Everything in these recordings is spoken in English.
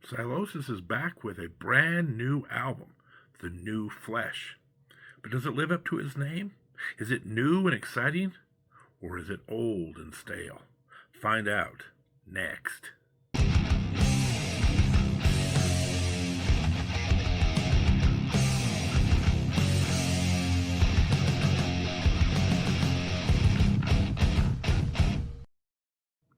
Sylosis is back with a brand new album, The New Flesh. But does it live up to its name? Is it new and exciting? Or is it old and stale? Find out next.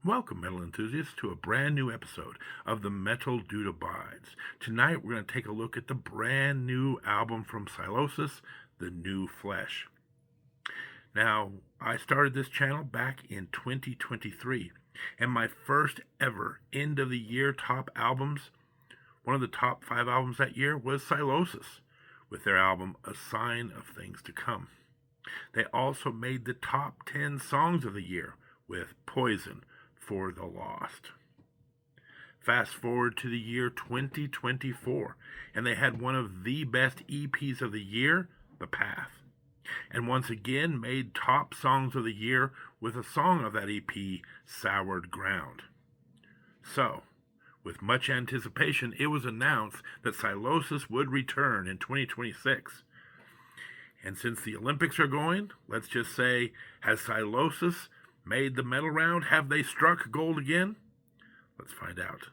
Welcome, metal enthusiasts, to a brand new episode of The Metal Dude Abides. Tonight we're going to take a look at the brand new album from Sylosis, The New Flesh. Now, I started this channel back in 2023, and my first ever end of the year top albums, one of the top 5 albums that year was Sylosis, with their album A Sign of Things to Come. They also made the top 10 songs of the year with Poison for the Lost. Fast forward to the year 2024, and they had one of the best EPs of the year, The Path. And once again made top songs of the year with a song of that EP, Soured Ground. So, with much anticipation, it was announced that Sylosis would return in 2026. And since the Olympics are going, let's just say, has Sylosis made the medal round? Have they struck gold again? Let's find out.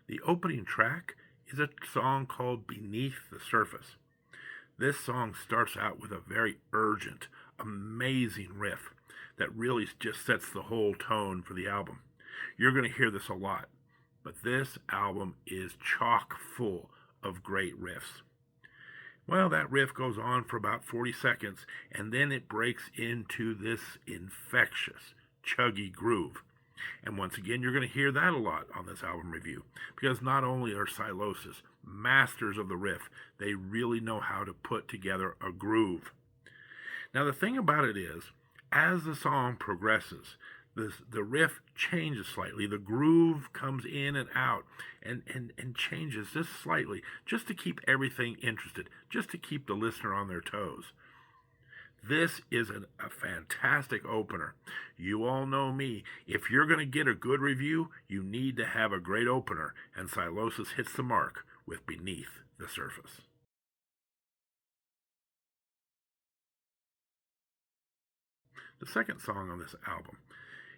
The opening track is a song called Beneath the Surface. This song starts out with a very urgent, amazing riff that really just sets the whole tone for the album. You're going to hear this a lot, but this album is chock full of great riffs. Well, that riff goes on for about 40 seconds, and then it breaks into this infectious, chuggy groove. And once again, you're going to hear that a lot on this album review, because not only are Sylosis masters of the riff, they really know how to put together a groove. Now, the thing about it is, as the song progresses, the riff changes slightly. The groove comes in and out and changes just slightly, just to keep everything interested, just to keep the listener on their toes. This is a fantastic opener. You all know me. If you're going to get a good review, you need to have a great opener, and Sylosis hits the mark with Beneath the Surface. The second song on this album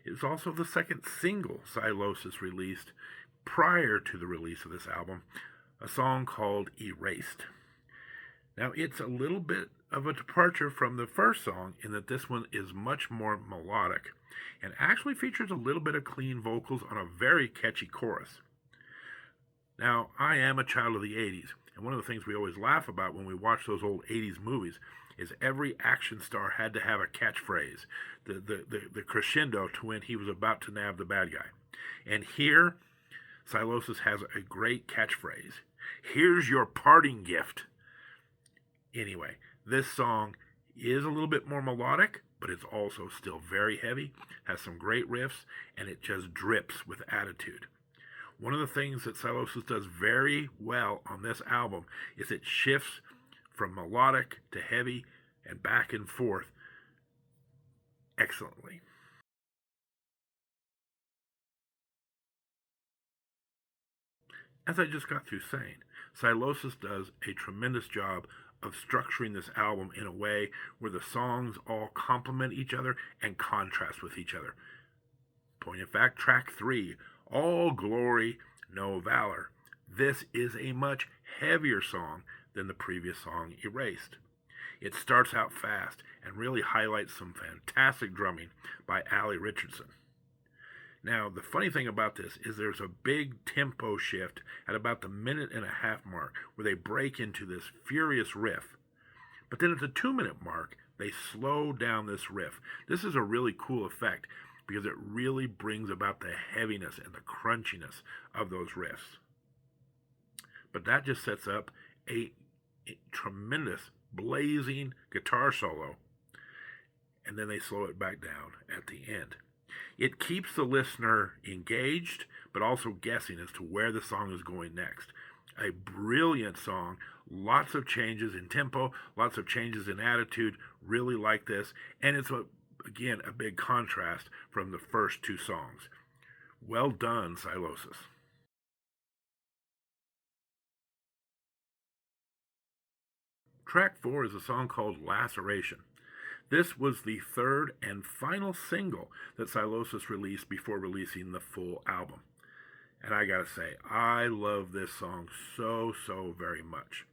is also the second single Sylosis released prior to the release of this album, a song called Erased. Now, it's a little bit of a departure from the first song in that this one is much more melodic and actually features a little bit of clean vocals on a very catchy chorus. Now, I am a child of the 80s, and one of the things we always laugh about when we watch those old 80s movies is every action star had to have a catchphrase, the crescendo to when he was about to nab the bad guy. And here, Sylosis has a great catchphrase. Here's your parting gift. Anyway, this song is a little bit more melodic, but it's also still very heavy, has some great riffs, and it just drips with attitude. One of the things that Sylosis does very well on this album is it shifts from melodic to heavy and back and forth excellently. As I just got through saying, Sylosis does a tremendous job of structuring this album in a way where the songs all complement each other and contrast with each other. Point of fact, track 3, All Glory, No Valor. This is a much heavier song than the previous song, Erased. It starts out fast and really highlights some fantastic drumming by Ali Richardson. Now, the funny thing about this is there's a big tempo shift at about the 1.5-minute mark where they break into this furious riff. But then at the 2-minute mark, they slow down this riff. This is a really cool effect because it really brings about the heaviness and the crunchiness of those riffs. But that just sets up a tremendous blazing guitar solo, and then they slow it back down at the end. It keeps the listener engaged, but also guessing as to where the song is going next. A brilliant song, lots of changes in tempo, lots of changes in attitude, really like this, and it's again, a big contrast from the first two songs. Well done, Sylosis. Track 4 is a song called Laceration. This was the third and final single that Sylosis released before releasing the full album. And I gotta say, I love this song so very much.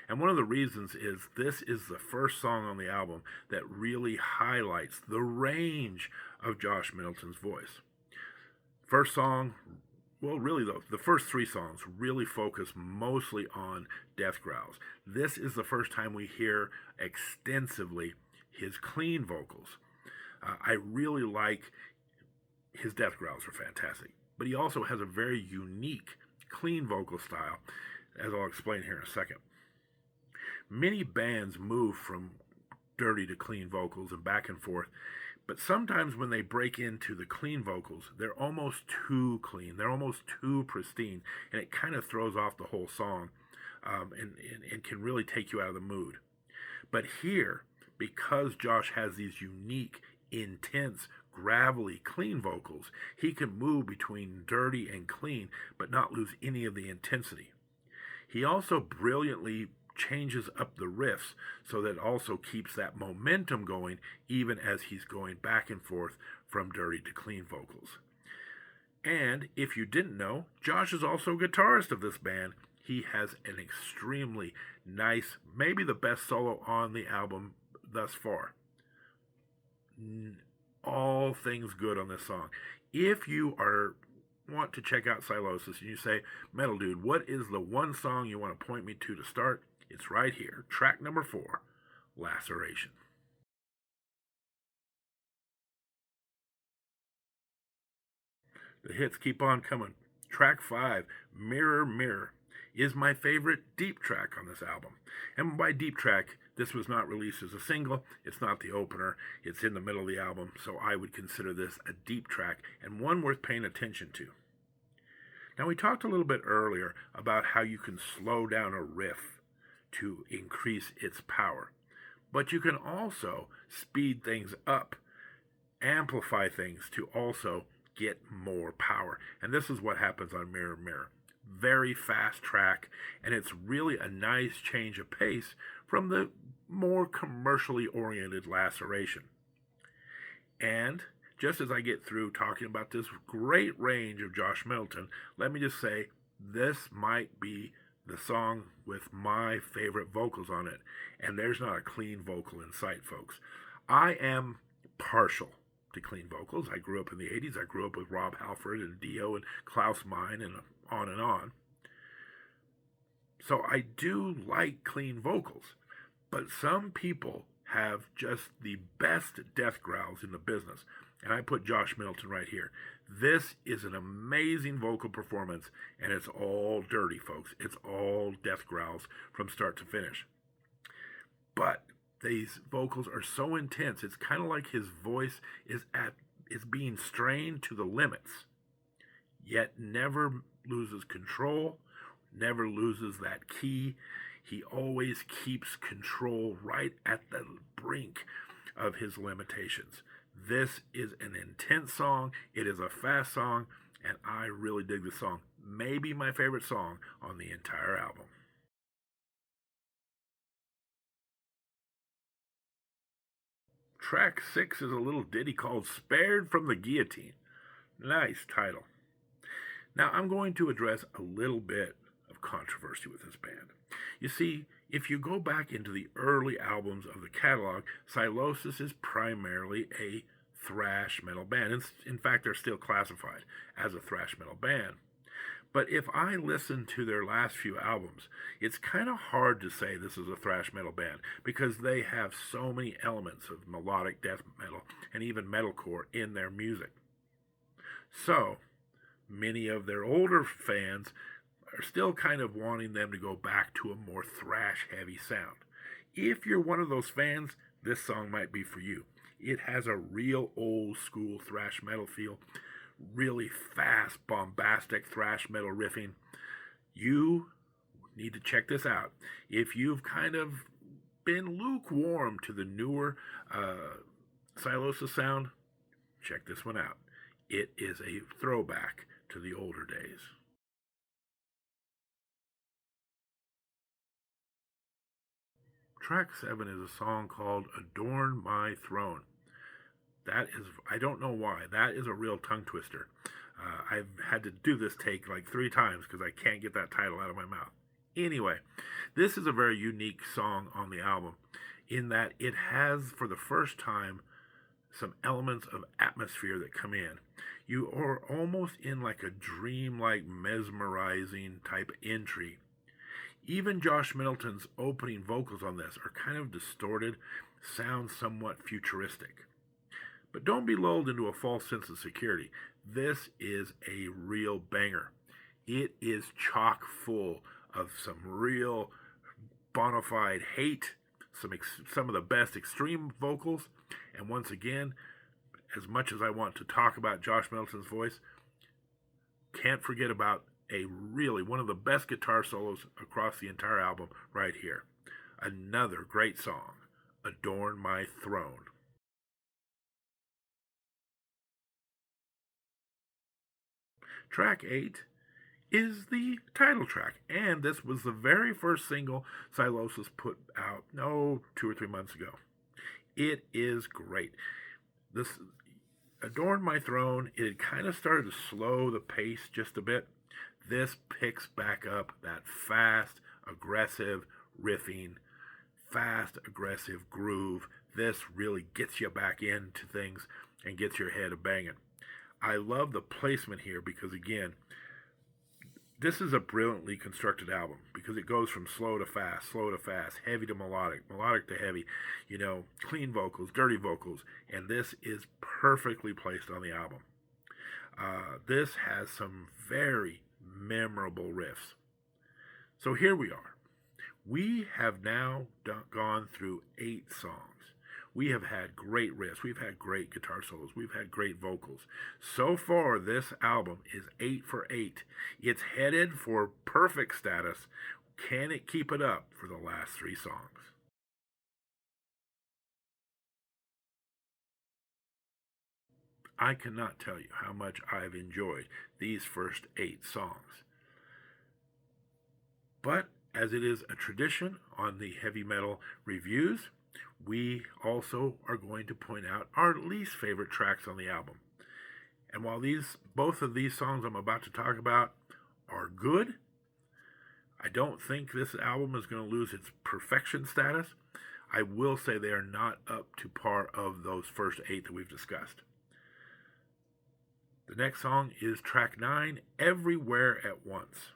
And one of the reasons is this is the first song on the album that really highlights the range of Josh Middleton's voice. First song, well, really, though, the first three songs really focus mostly on death growls. This is the first time we hear extensively his clean vocals. I really like his death growls are fantastic, but he also has a very unique clean vocal style, as I'll explain here in a second. Many bands move from dirty to clean vocals and back and forth, but sometimes when they break into the clean vocals, they're almost too clean, they're almost too pristine, and it kind of throws off the whole song and can really take you out of the mood. But here, because Josh has these unique, intense, gravelly, clean vocals, he can move between dirty and clean, but not lose any of the intensity. He also brilliantly changes up the riffs so that it also keeps that momentum going even as he's going back and forth from dirty to clean vocals. And if you didn't know, Josh is also a guitarist of this band. He has an extremely nice, maybe the best solo on the album thus far. All things good on this song. If you want to check out Sylosis and you say, Metal Dude, what is the one song you want to point me to start? It's right here. Track number 4, Laceration. The hits keep on coming. Track 5, Mirror Mirror, is my favorite deep track on this album. And by deep track, this was not released as a single. It's not the opener. It's in the middle of the album, so I would consider this a deep track and one worth paying attention to. Now, we talked a little bit earlier about how you can slow down a riff to increase its power, but you can also speed things up, amplify things to also get more power. And this is what happens on Mirror Mirror. Very fast track, and it's really a nice change of pace from the more commercially oriented Laceration. And just as I get through talking about this great range of Josh Middleton, let me just say this might be the song with my favorite vocals on it, and there's not a clean vocal in sight, folks. I am partial to clean vocals. I grew up in the 80s. I grew up with Rob Halford and Dio and Klaus Meine and on and on. So I do like clean vocals, but some people have just the best death growls in the business, and I put Josh Middleton right here. This is an amazing vocal performance, and it's all dirty, folks. It's all death growls from start to finish. But these vocals are so intense, it's kind of like his voice is being strained to the limits, yet never loses control, never loses that key. He always keeps control right at the brink of his limitations. This is an intense song. It is a fast song, and I really dig the song. Maybe my favorite song on the entire album. Track 6 is a little ditty called Spared from the Guillotine. Nice title. Now, I'm going to address a little bit of controversy with this band. You see, if you go back into the early albums of the catalog, Sylosis is primarily a thrash metal band. In fact, they're still classified as a thrash metal band. But if I listen to their last few albums, it's kind of hard to say this is a thrash metal band because they have so many elements of melodic death metal and even metalcore in their music. So, many of their older fans are still kind of wanting them to go back to a more thrash-heavy sound. If you're one of those fans, this song might be for you. It has a real old-school thrash metal feel, really fast, bombastic thrash metal riffing. You need to check this out. If you've kind of been lukewarm to the newer Sylosis sound? Check this one out. It is a throwback to the older days. Track 7 is a song called Adorn My Throne. That is, I don't know why, that is a real tongue twister. I've had to do this take like 3 times because I can't get that title out of my mouth. Anyway, this is a very unique song on the album in that it has, for the first time, some elements of atmosphere that come in. You are almost in like a dream-like, mesmerizing type entry. Even Josh Middleton's opening vocals on this are kind of distorted, sound somewhat futuristic. But don't be lulled into a false sense of security. This is a real banger. It is chock full of some real bona fide hate, some of the best extreme vocals, and once again, as much as I want to talk about Josh Middleton's voice, can't forget about one of the best guitar solos across the entire album right here. Another great song, Adorn My Throne. Track 8 is the title track, and this was the very first single Sylosis put out, 2 or 3 months ago. It is great. This Adorn My Throne, it had kind of started to slow the pace just a bit. This picks back up that fast, aggressive riffing, fast, aggressive groove. This really gets you back into things and gets your head a banging. I love the placement here because, again, this is a brilliantly constructed album because it goes from slow to fast, heavy to melodic, melodic to heavy, clean vocals, dirty vocals, and this is perfectly placed on the album. This has some very memorable riffs. So here we are. We have now gone through 8 songs. We have had great riffs. We've had great guitar solos. We've had great vocals. So far, this album is 8 for 8. It's headed for perfect status. Can it keep it up for the last 3 songs? I cannot tell you how much I've enjoyed these first 8 songs. But as it is a tradition on the heavy metal reviews, we also are going to point out our least favorite tracks on the album. And while both of these songs I'm about to talk about are good, I don't think this album is going to lose its perfection status. I will say they are not up to par of those first 8 that we've discussed. The next song is track 9, Everywhere at Once.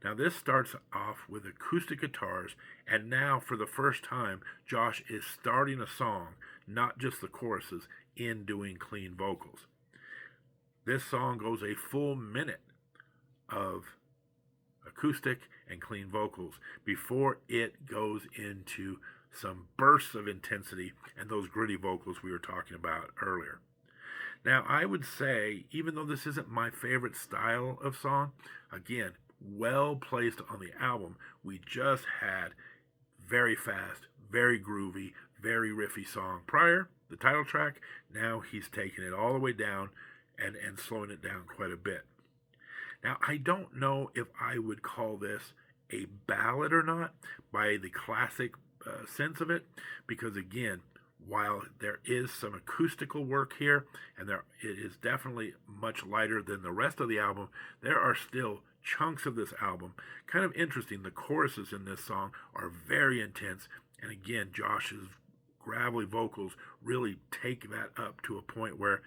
Now this starts off with acoustic guitars, and now for the first time, Josh is starting a song, not just the choruses, in doing clean vocals. This song goes a full minute of acoustic and clean vocals before it goes into some bursts of intensity and those gritty vocals we were talking about earlier. Now, I would say, even though this isn't my favorite style of song, again, well placed on the album, we just had very fast, very groovy, very riffy song prior, the title track. Now he's taking it all the way down and slowing it down quite a bit. Now, I don't know if I would call this a ballad or not by the classic sense of it, because again, while there is some acoustical work here, and it is definitely much lighter than the rest of the album, there are still chunks of this album. Kind of interesting, the choruses in this song are very intense, and again, Josh's gravelly vocals really take that up to a point where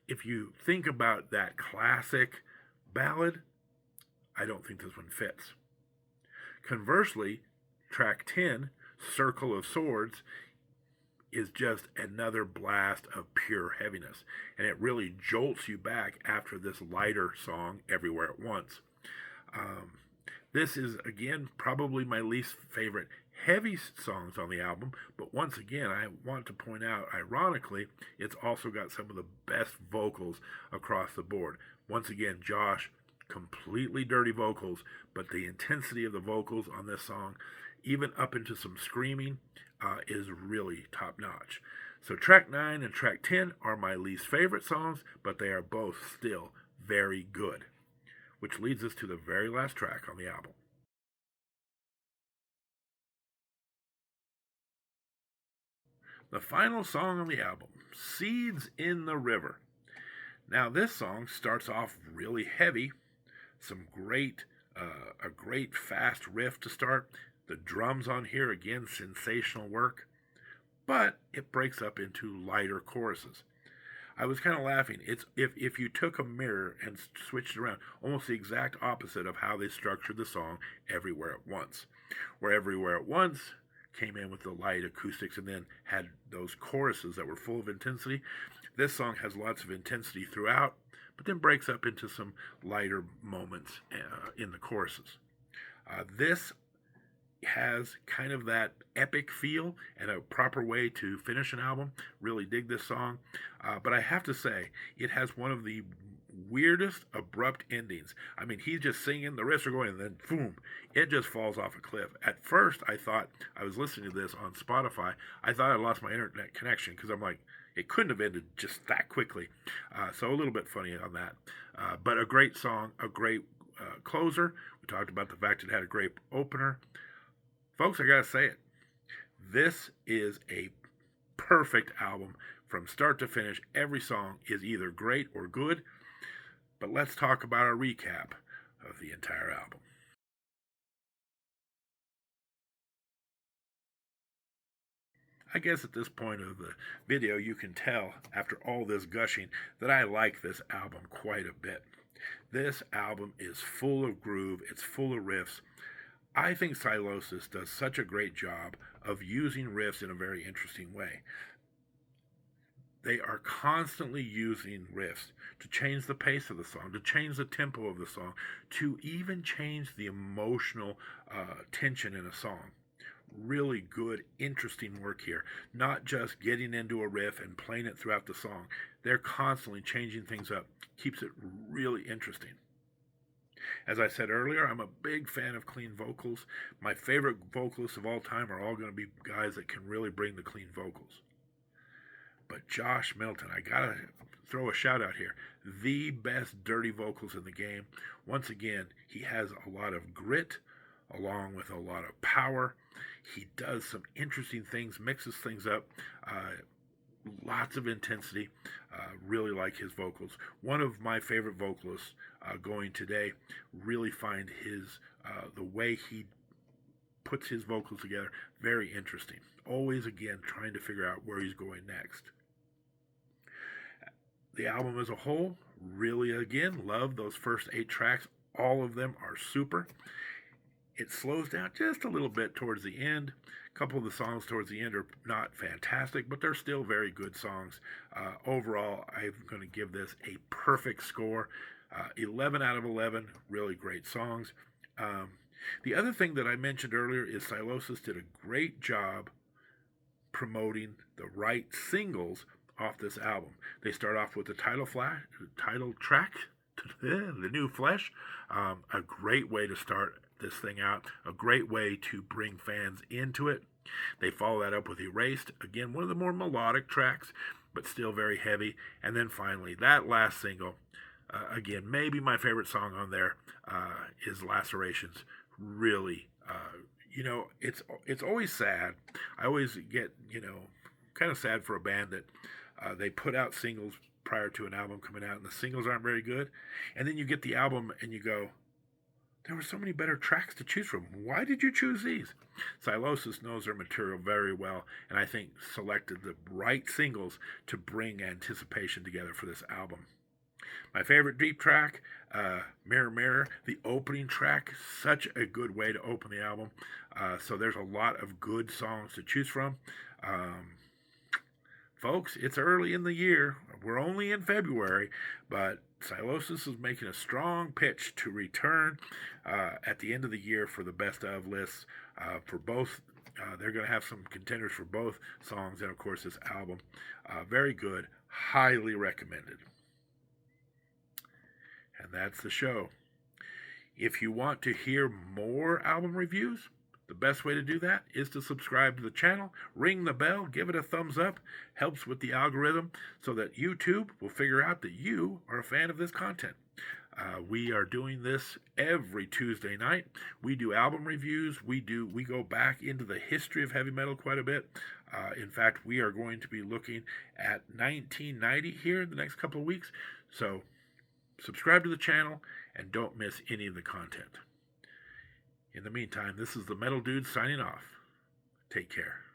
if you think about that classic ballad, I don't think this one fits. Conversely, track 10, Circle of Swords, is just another blast of pure heaviness, and it really jolts you back after this lighter song, Everywhere at Once. This is, again, probably my least favorite heavy songs on the album, but once again, I want to point out, ironically, it's also got some of the best vocals across the board. Once again, Josh, completely dirty vocals, but the intensity of the vocals on this song, even up into some screaming, is really top notch. So track 9 and track 10 are my least favorite songs, but they are both still very good. Which leads us to the very last track on the album. The final song on the album, Seeds in the River. Now this song starts off really heavy, a great fast riff to start. The drums on here, again, sensational work, but it breaks up into lighter choruses. I was kind of laughing. It's if you took a mirror and switched it around, almost the exact opposite of how they structured the song Everywhere at Once, where Everywhere at Once came in with the light acoustics and then had those choruses that were full of intensity. This song has lots of intensity throughout, but then breaks up into some lighter moments in the choruses. This has kind of that epic feel and a proper way to finish an album. Really dig this song. But I have to say, it has one of the weirdest abrupt endings. I mean, he's just singing, the riffs are going, and then boom, it just falls off a cliff. At first, I thought, I was listening to this on Spotify, I thought I lost my internet connection because I'm like, it couldn't have ended just that quickly. So a little bit funny on that. But a great song, a great closer. We talked about the fact it had a great opener. Folks, I gotta say it. This is a perfect album from start to finish. Every song is either great or good. But let's talk about a recap of the entire album. I guess at this point of the video, you can tell after all this gushing that I like this album quite a bit. This album is full of groove, it's full of riffs. I think Sylosis does such a great job of using riffs in a very interesting way. They are constantly using riffs to change the pace of the song, to change the tempo of the song, to even change the emotional tension in a song. Really good, interesting work here. Not just getting into a riff and playing it throughout the song. They're constantly changing things up. Keeps it really interesting. As I said earlier, I'm a big fan of clean vocals. My favorite vocalists of all time are all going to be guys that can really bring the clean vocals. But Josh Middleton, I gotta throw a shout out here. The best dirty vocals in the game. Once again, he has a lot of grit along with a lot of power. He does some interesting things, mixes things up. Lots of intensity. Really like his vocals. One of my favorite vocalists going today. Really find the way he puts his vocals together very interesting. Always, again, trying to figure out where he's going next. The album as a whole, really, again, love those first 8 tracks. All of them are super. It slows down just a little bit towards the end. A couple of the songs towards the end are not fantastic, but they're still very good songs. Overall, I'm going to give this a perfect score. 11 out of 11, really great songs. The other thing that I mentioned earlier is Sylosis did a great job promoting the right singles off this album. They start off with the title track, The New Flesh. A great way to start this thing out, a great way to bring fans into it. They follow that up with Erased, again, one of the more melodic tracks, but still very heavy. And then finally, that last single, again, maybe my favorite song on there is Lacerations. Really, it's always sad. I always get, kind of sad for a band that they put out singles prior to an album coming out, and the singles aren't very good. And then you get the album and you go, there were so many better tracks to choose from. Why did you choose these? Sylosis knows their material very well, and I think selected the right singles to bring anticipation together for this album. My favorite deep track, Mirror Mirror, the opening track, such a good way to open the album. So there's a lot of good songs to choose from. Folks, it's early in the year. We're only in February, but Sylosis is making a strong pitch to return at the end of the year for the best of lists for both. They're going to have some contenders for both songs and, of course, this album. Very good. Highly recommended. And that's the show. If you want to hear more album reviews, The best way to do that is to subscribe to the channel, ring the bell, give it a thumbs up, helps with the algorithm so that YouTube will figure out that you are a fan of this content. We are doing this every Tuesday night. We do album reviews. We go back into the history of heavy metal quite a bit. In fact, we are going to be looking at 1990 here in the next couple of weeks. So subscribe to the channel and don't miss any of the content. In the meantime, this is the Metal Dude signing off. Take care.